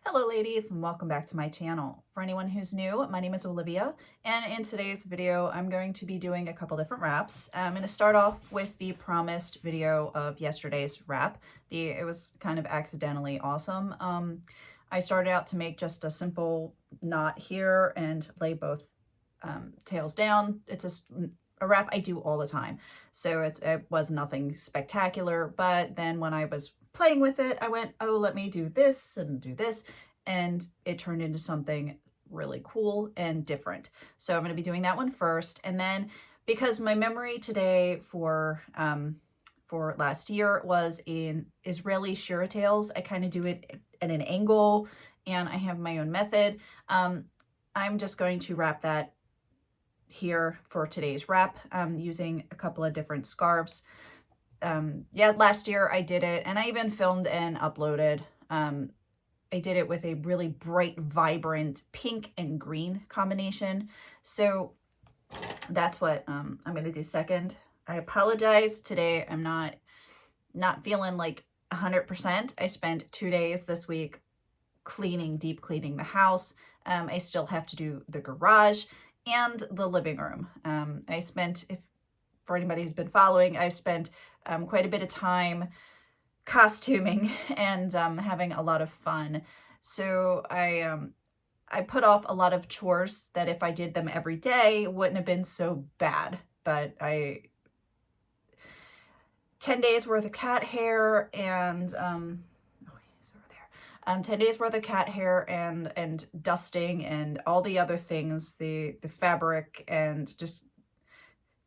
Hello ladies, and welcome back to my channel. For anyone who's new, my name is Olivia, and in today's video I'm going to be doing a couple different wraps. I'm going to start off with the promised video of yesterday's wrap. It was kind of accidentally awesome. I started out to make just a simple knot here and lay both tails down. It's a wrap I do all the time, so it was nothing spectacular, but then when I was playing with it, I went, oh, let me do this and do this, and it turned into something really cool and different. So I'm going to be doing that one first, and then because my memory today for last year was in Israeli Shira Tails, I kind of do it at an angle, and I have my own method. I'm just going to wrap that here for today's wrap using a couple of different scarves. Yeah, last year I did it, and I even filmed and uploaded. I did it with a really bright, vibrant pink and green combination. So that's what I'm going to do second. I apologize. Today I'm not feeling like 100%. I spent 2 days this week deep cleaning the house. I still have to do the garage and the living room. I spent, for anybody who's been following, I've spent quite a bit of time costuming and having a lot of fun. So I put off a lot of chores that if I did them every day wouldn't have been so bad. But 10 days worth of cat hair and 10 days worth of cat hair and dusting and all the other things, the fabric and just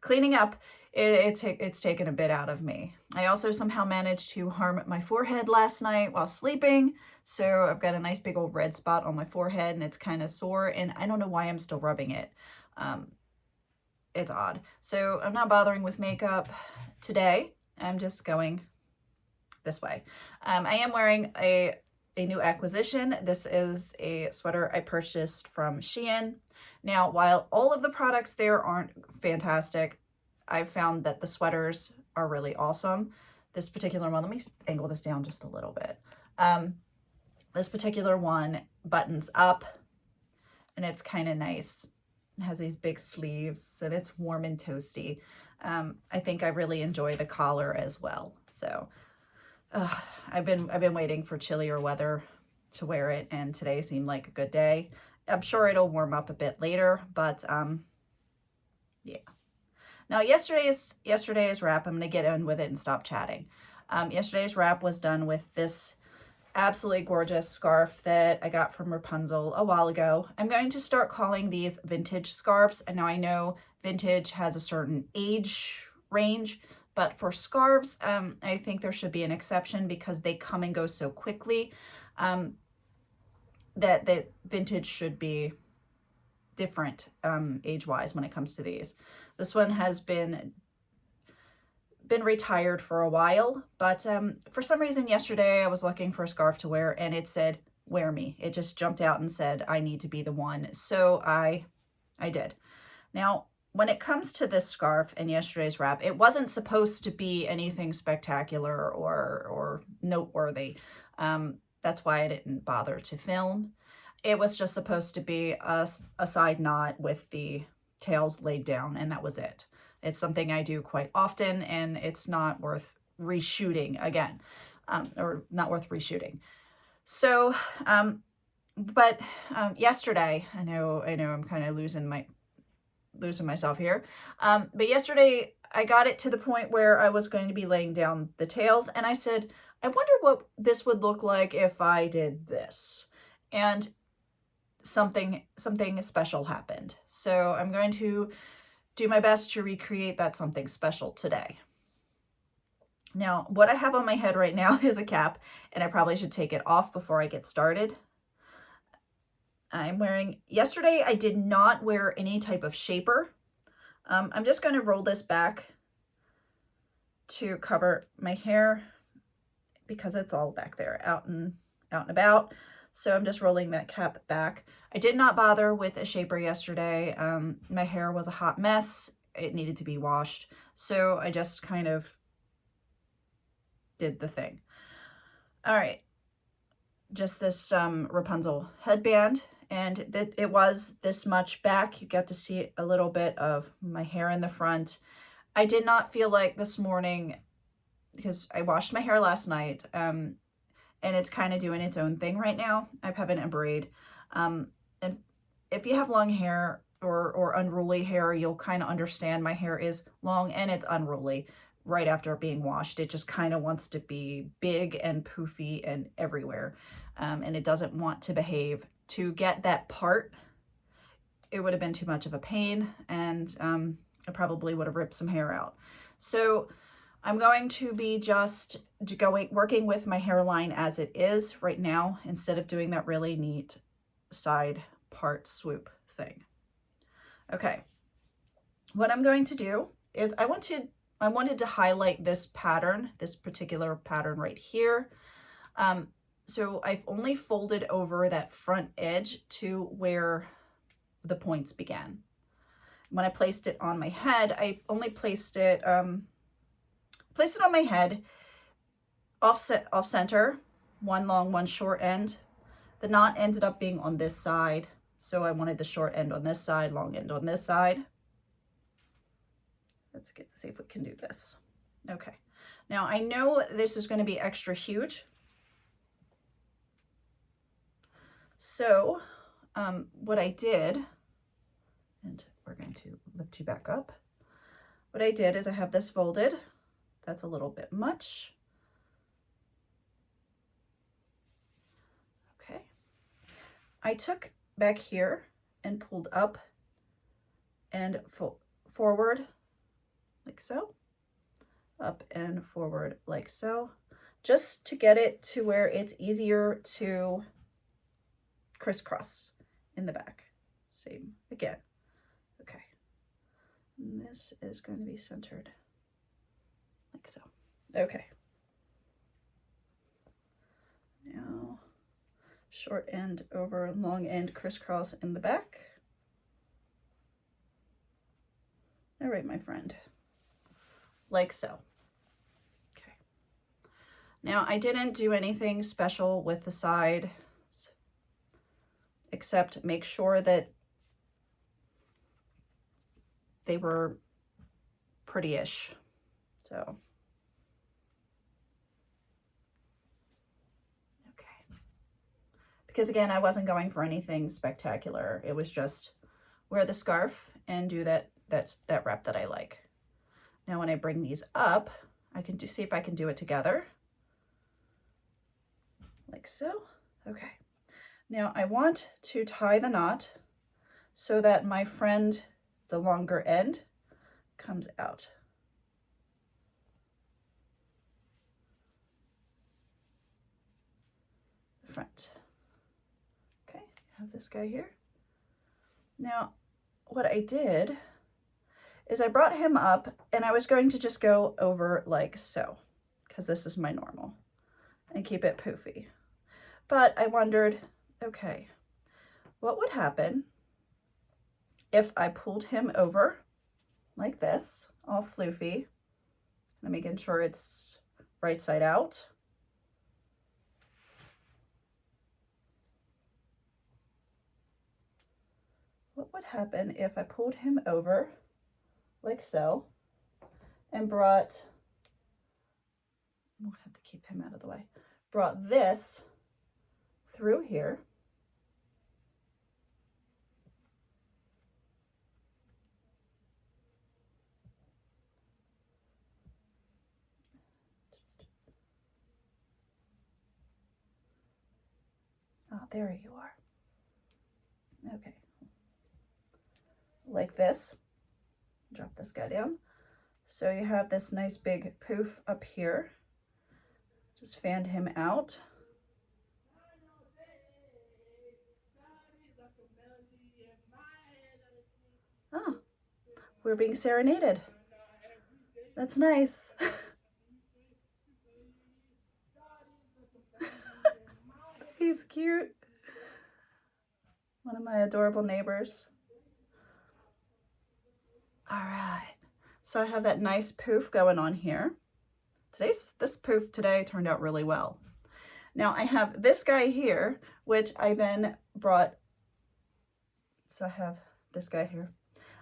cleaning up, it's taken a bit out of me. I also somehow managed to harm my forehead last night while sleeping. So I've got a nice big old red spot on my forehead and it's kind of sore, and I don't know why I'm still rubbing it. It's odd. So I'm not bothering with makeup today. I'm just going this way. I am wearing a new acquisition. This is a sweater I purchased from Shein. Now, while all of the products there aren't fantastic, I've found that the sweaters are really awesome. This particular one, let me angle this down just a little bit. This particular one buttons up and it's kind of nice. It has these big sleeves and it's warm and toasty. I think I really enjoy the collar as well. So I've been waiting for chillier weather to wear it, and today seemed like a good day. I'm sure it'll warm up a bit later, but yeah. Now yesterday's wrap, I'm gonna get in with it and stop chatting. Yesterday's wrap was done with this absolutely gorgeous scarf that I got from Wrapunzel a while ago. I'm going to start calling these vintage scarves, and now I know vintage has a certain age range, but for scarves, I think there should be an exception because they come and go so quickly that vintage should be different age-wise when it comes to these. This one has been retired for a while, but for some reason yesterday I was looking for a scarf to wear and it said, wear me. It just jumped out and said, I need to be the one. So I did. Now, when it comes to this scarf and yesterday's wrap, it wasn't supposed to be anything spectacular or noteworthy. That's why I didn't bother to film. It was just supposed to be a side knot with the tails laid down, and that was it. It's something I do quite often, and it's not worth reshooting again, or not worth reshooting. So, but yesterday, I know I'm kind of losing myself here. But yesterday I got it to the point where I was going to be laying down the tails, and I said, I wonder what this would look like if I did this. And something special happened. So I'm going to do my best to recreate that something special today. Now, what I have on my head right now is a cap, and I probably should take it off before I get started. Yesterday I did not wear any type of shaper. I'm just going to roll this back to cover my hair because it's all back there out and about. So I'm just rolling that cap back. I did not bother with a shaper yesterday. My hair was a hot mess. It needed to be washed. So I just kind of did the thing. All right. just this Rapunzel headband, and it was this much back. You get to see a little bit of my hair in the front. I did not feel like this morning, because I washed my hair last night, and it's kind of doing its own thing right now. I'm having a braid. And if you have long hair or unruly hair, you'll kind of understand my hair is long and it's unruly right after being washed. It just kind of wants to be big and poofy and everywhere. And it doesn't want to behave. To get that part, it would have been too much of a pain, and I probably would have ripped some hair out. So I'm going to be just working with my hairline as it is right now, instead of doing that really neat side part swoop thing. Okay, what I'm going to do is I wanted to highlight this pattern, this particular pattern right here. So I've only folded over that front edge to where the points began. When I placed it on my head, I only placed it on my head, off center, one long, one short end. The knot ended up being on this side, so I wanted the short end on this side, long end on this side. Let's see if we can do this. Okay, now I know this is going to be extra huge. So what I did, and we're going to lift you back up. What I did is I have this folded. That's a little bit much. Okay. I took back here and pulled up and forward like so, up and forward like so, just to get it to where it's easier to crisscross in the back. Same again. Okay. And this is going to be centered like so. Okay. Now, short end over long end crisscross in the back. All right, my friend. Like so. Okay. Now, I didn't do anything special with the side, except make sure that they were pretty-ish. So, okay. Because again, I wasn't going for anything spectacular. It was just wear the scarf and do that wrap that I like. Now, when I bring these up, I can see if I can do it together. Like so. Okay. Now I want to tie the knot so that my friend, the longer end, comes out. The front. Okay, have this guy here. Now, what I did is I brought him up and I was going to just go over like so, because this is my normal, and keep it poofy. But I wondered, okay, what would happen if I pulled him over like this, all floofy, and making sure it's right side out. What would happen if I pulled him over like so and brought, we'll have to keep him out of the way, brought this through here. Oh, there you are. Okay. Like this. Drop this guy down. So you have this nice big poof up here. Just fanned him out. Oh, we're being serenaded. That's nice. He's cute. One of my adorable neighbors. All right, so I have that nice poof going on here. This poof today turned out really well. Now I have this guy here, which I then brought, so I have this guy here.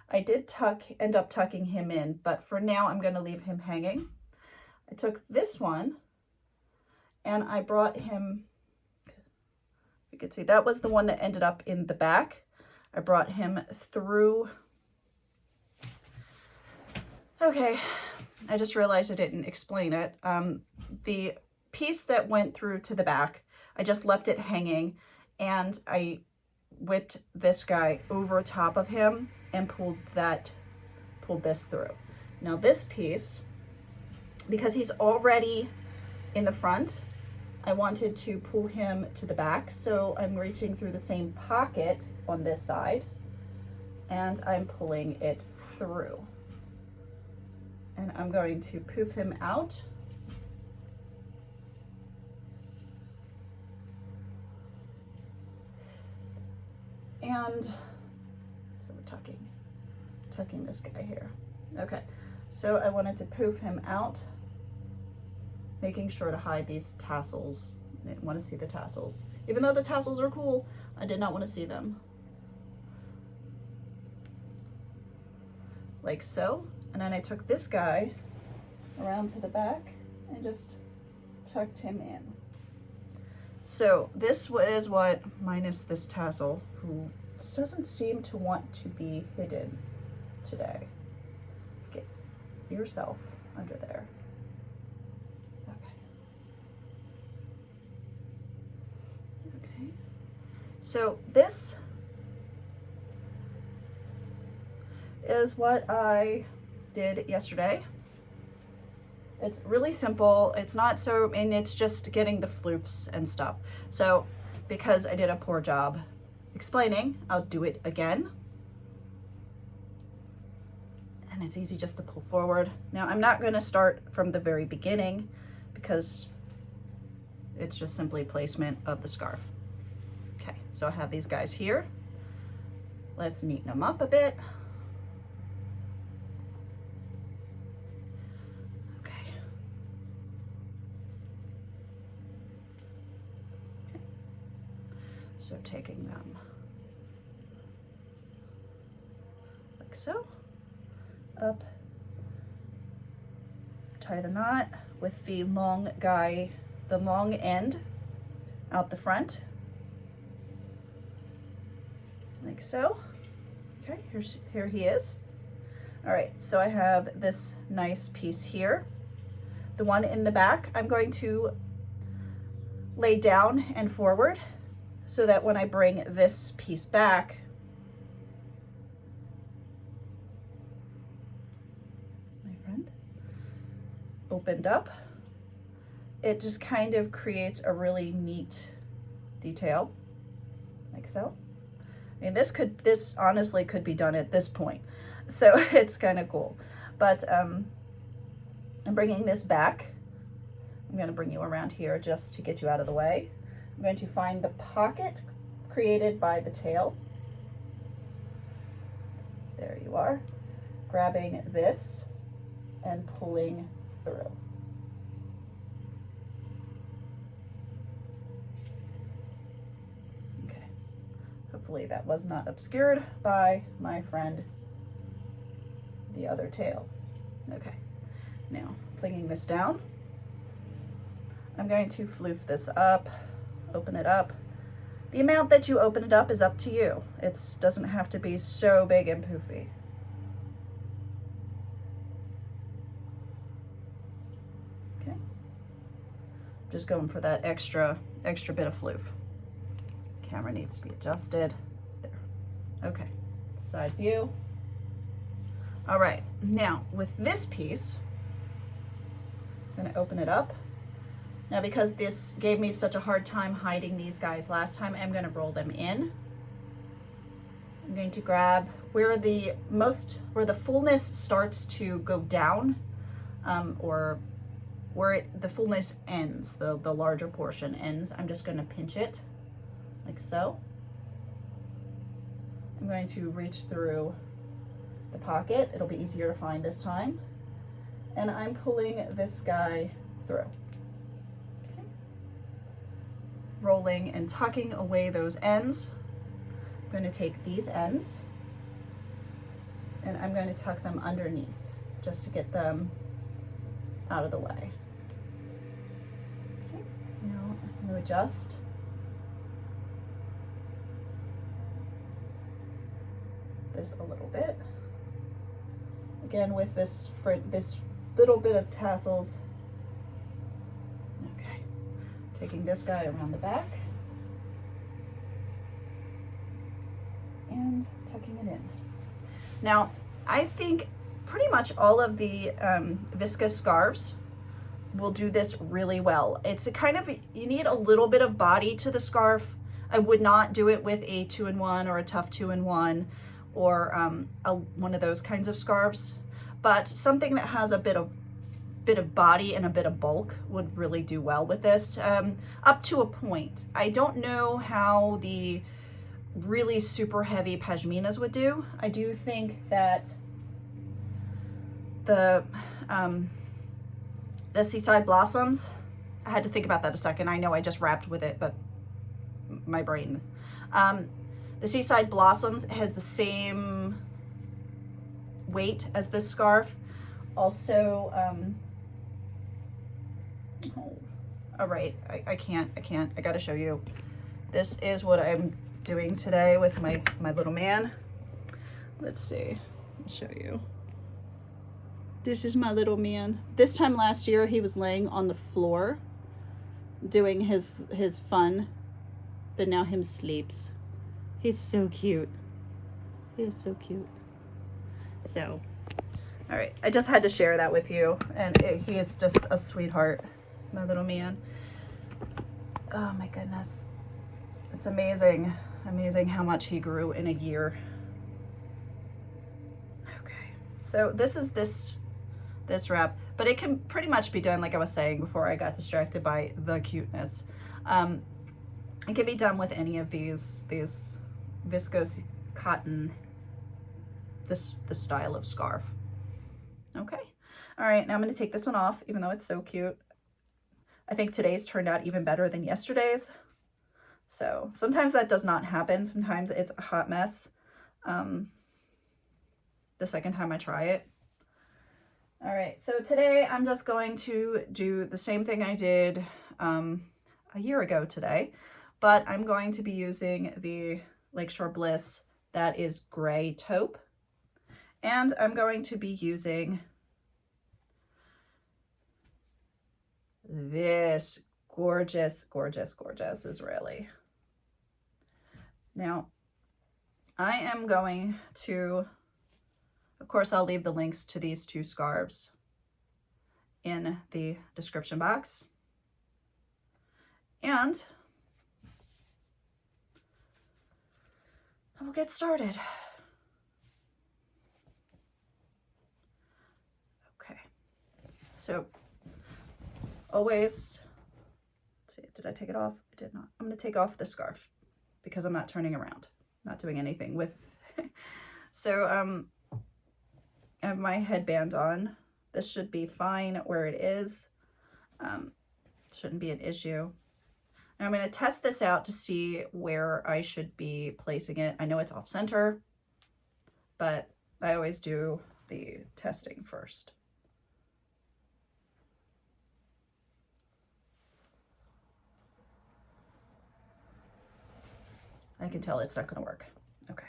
I did end up tucking him in, but for now I'm going to leave him hanging. I took this one and I brought him, you can see that was the one that ended up in the back. I brought him through. Okay, I just realized I didn't explain it. The piece that went through to the back, I just left it hanging, and I whipped this guy over top of him and pulled this through. Now this piece, because he's already in the front, I wanted to pull him to the back, so I'm reaching through the same pocket on this side and I'm pulling it through. And I'm going to poof him out. And so we're tucking this guy here. Okay, so I wanted to poof him out, making sure to hide these tassels. I didn't want to see the tassels. Even though the tassels are cool, I did not want to see them. Like so. And then I took this guy around to the back and just tucked him in. So this is what, minus this tassel, who doesn't seem to want to be hidden today. Get yourself under there. Okay. Okay. So this is what I did yesterday. It's really simple. It's not so, and it's just getting the floofs and stuff. So because I did a poor job explaining, I'll do it again. And it's easy just to pull forward. Now I'm not going to start from the very beginning because it's just simply placement of the scarf. Okay, so I have these guys here. Let's neaten them up a bit. So taking them like so, up, tie the knot with the long guy, the long end out the front, like so. Okay, here he is. All right, so I have this nice piece here. The one in the back, I'm going to lay down and forward, so that when I bring this piece back, my friend, opened up, it just kind of creates a really neat detail, like so. I mean, this honestly could be done at this point, so it's kind of cool. But I'm bringing this back. I'm going to bring you around here just to get you out of the way. I'm going to find the pocket created by the tail. There you are. Grabbing this and pulling through. Okay. Hopefully that was not obscured by my friend, the other tail. Okay. Now, flinging this down. I'm going to floof this up. Open it up. The amount that you open it up is up to you. It doesn't have to be so big and poofy. Okay. Just going for that extra bit of floof. Camera needs to be adjusted. There. Okay. Side view. All right. Now with this piece, I'm going to open it up. Now, because this gave me such a hard time hiding these guys last time, I'm going to roll them in. I'm going to grab where the fullness starts to go down, or where the fullness ends, the larger portion ends. I'm just going to pinch it like so. I'm going to reach through the pocket. It'll be easier to find this time. And I'm pulling this guy through. rolling and tucking away those ends. I'm going to take these ends and I'm going to tuck them underneath just to get them out of the way. Okay, now I'm going to adjust. This a little bit. Again, with this little bit of tassels. Okay, taking this guy around the back and tucking it in. Now, I think pretty much all of the viscose scarves will do this really well. It's a kind of, you need a little bit of body to the scarf. I would not do it with a 2-in-1 or a tough 2-in-1 or one of those kinds of scarves, but something that has a bit of body and a bit of bulk would really do well with this, up to a point. I don't know how the really super heavy pashminas would do. I do think that the Seaside Blossoms, I had to think about that a second. I know I just wrapped with it, but my brain. The Seaside Blossoms has the same weight as this scarf. Also, oh, all right, I can't, I gotta show you. This is what I'm doing today with my little man. Let's see, I'll show you. This is my little man. This time last year, he was laying on the floor doing his fun, but now him sleeps. He's so cute. He is so cute. So, all right, I just had to share that with you, and he is just a sweetheart, my little man. Oh my goodness. It's amazing how much he grew in a year. Okay, so this is this wrap, but it can pretty much be done, like I was saying before I got distracted by the cuteness. It can be done with any of these viscose cotton, this style of scarf. Okay, all right, now I'm going to take this one off, even though it's so cute. I think today's turned out even better than yesterday's. So sometimes that does not happen. Sometimes it's a hot mess the second time I try it. All right, so today I'm just going to do the same thing I did a year ago today, but I'm going to be using the Lakeshore Bliss that is gray taupe, and I'm going to be using this gorgeous, gorgeous, gorgeous Israeli. Now, I am going to, of course, I'll leave the links to these two scarves in the description box. And we'll get started. Okay, so always, let's see, did I take it off? I did not. I'm going to take off the scarf because I'm not turning around, not doing anything with. So I have my headband on. This should be fine where it is. Shouldn't be an issue. Now I'm going to test this out to see where I should be placing it. I know it's off center, but I always do the testing first. I can tell it's not going to work. Okay.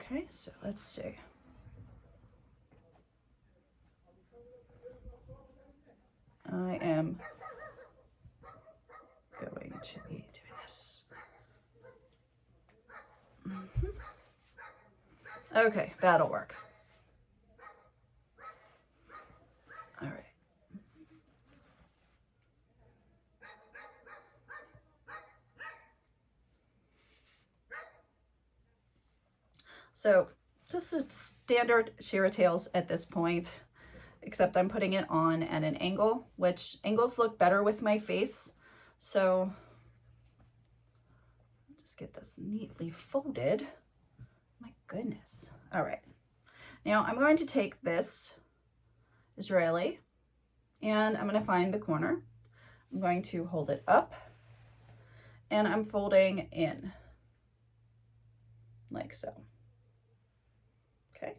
Okay, so let's see. I am going to be doing this. Okay, that'll work. All right. So just a standard Shira Tails at this point, except I'm putting it on at an angle, which angles look better with my face. So just get this neatly folded. All right. Now I'm going to take this Israeli and I'm going to find the corner. I'm going to hold it up and I'm folding in like so. Okay.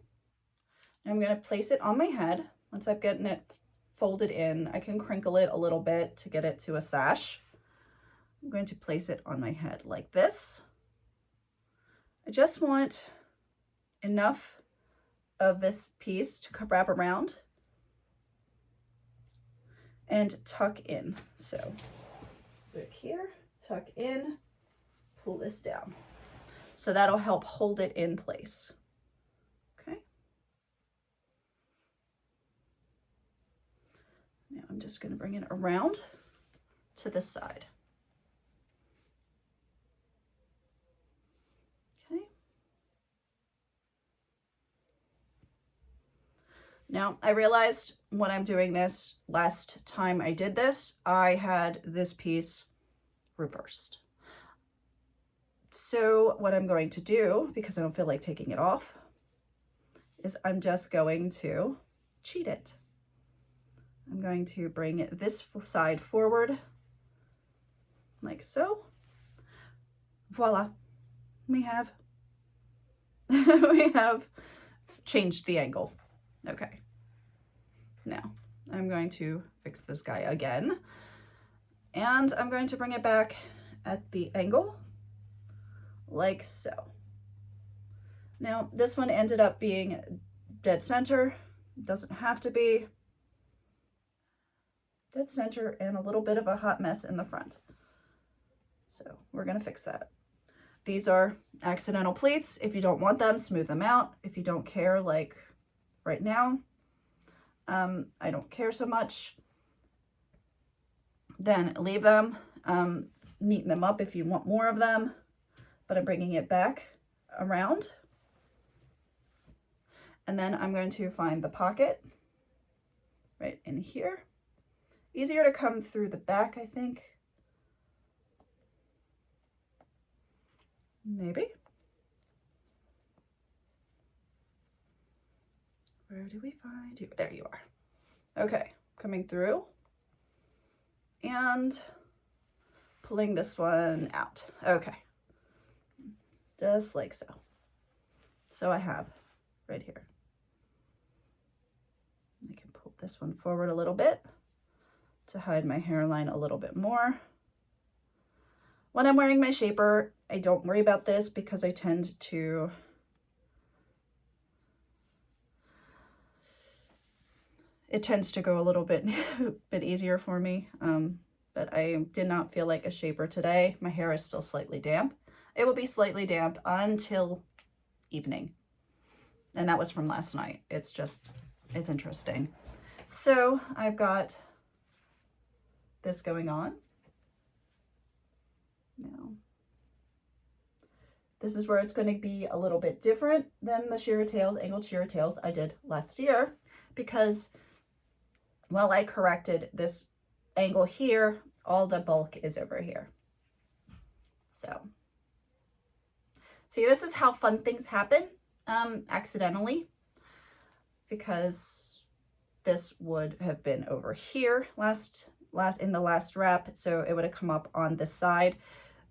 Now I'm going to place it on my head. Once I've gotten it folded in, I can crinkle it a little bit to get it to a sash. I'm going to place it on my head like this. I just want enough of this piece to wrap around and tuck in. So look here, tuck in, pull this down. So that'll help hold it in place. Okay. Now I'm just going to bring it around to this side. Now, I realized when I'm doing this, last time I did this, I had this piece reversed. So what I'm going to do, because I don't feel like taking it off, is I'm just going to cheat it. I'm going to bring this side forward, like so. Voila, we have, we have changed the angle. Okay, now I'm going to fix this guy again, and I'm going to bring it back at the angle, like so. Now, this one ended up being dead center. It doesn't have to be. Dead center and a little bit of a hot mess in the front. So we're going to fix that. These are accidental pleats. If you don't want them, smooth them out. If you don't care, like right now, I don't care so much, then leave them, neaten them up if you want more of them, but I'm bringing it back around. And then I'm going to find the pocket right in here. Easier to come through the back, I think. Maybe. Where do we find you? There you are. Okay, coming through and pulling this one out. Okay, just like so. So I have right here. I can pull this one forward a little bit to hide my hairline a little bit more. When I'm wearing my shaper, I don't worry about this because I tend to it tends to go a little bit easier for me, but I did not feel like a shaper today. My hair is still slightly damp. It will be slightly damp until evening, and that was from last night. It's interesting. So I've got this going on. Now, this is where it's going to be a little bit different than the Shira Tails, angled Shira Tails I did last year, because while I corrected this angle here, all the bulk is over here. So, see, this is how fun things happen accidentally, because this would have been over here in the last wrap, so it would have come up on this side,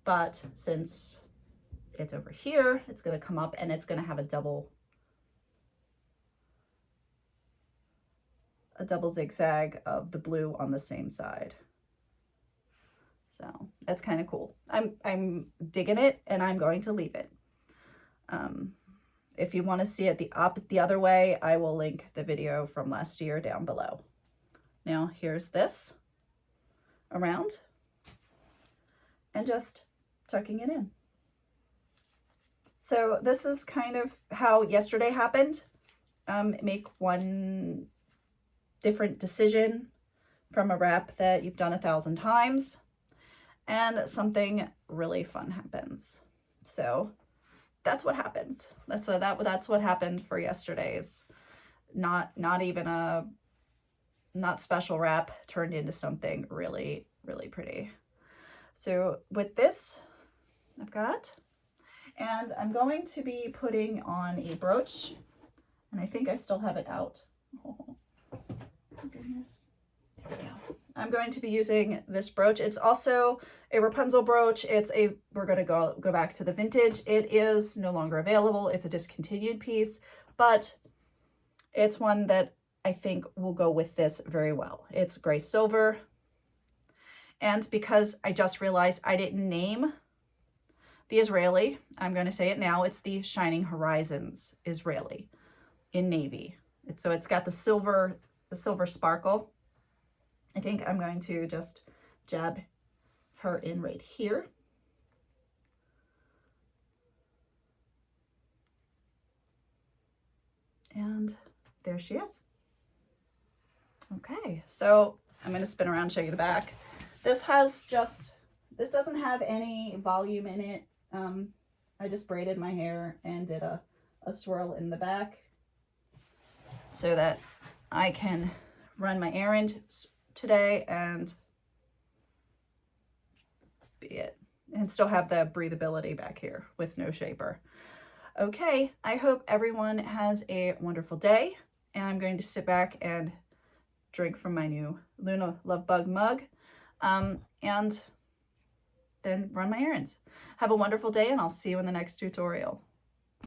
but since it's over here, it's going to come up and it's going to have a double zigzag of the blue on the same side. So that's kind of cool. I'm digging it, and I'm going to leave it. If you want to see it the other way, I will link the video from last year down below. Now here's this around and just tucking it in. So this is kind of how yesterday happened. Make one different decision from a wrap that you've done 1,000 times, and something really fun happens. So that's what happens. That's what happened for yesterday's. Not special wrap turned into something really, really pretty. So with this, I've got, And I'm going to be putting on a brooch, and I think I still have it out. Oh, my goodness. There we go. I'm going to be using this brooch. It's also a Wrapunzel brooch. We're going to go back to the vintage. It is no longer available. It's a discontinued piece, but it's one that I think will go with this very well. It's gray silver. And because I just realized I didn't name the Israeli, I'm going to say it now. It's the Shining Horizons Israeli in navy. So it's got the silver sparkle. I think I'm going to just jab her in right here. And there she is. Okay, so I'm going to spin around and show you the back. This doesn't have any volume in it. I just braided my hair and did a swirl in the back so that I can run my errand today and be it, and still have the breathability back here with no shaper. Okay, I hope everyone has a wonderful day, and I'm going to sit back and drink from my new Luna Love Bug mug, and then run my errands. Have a wonderful day, and I'll see you in the next tutorial.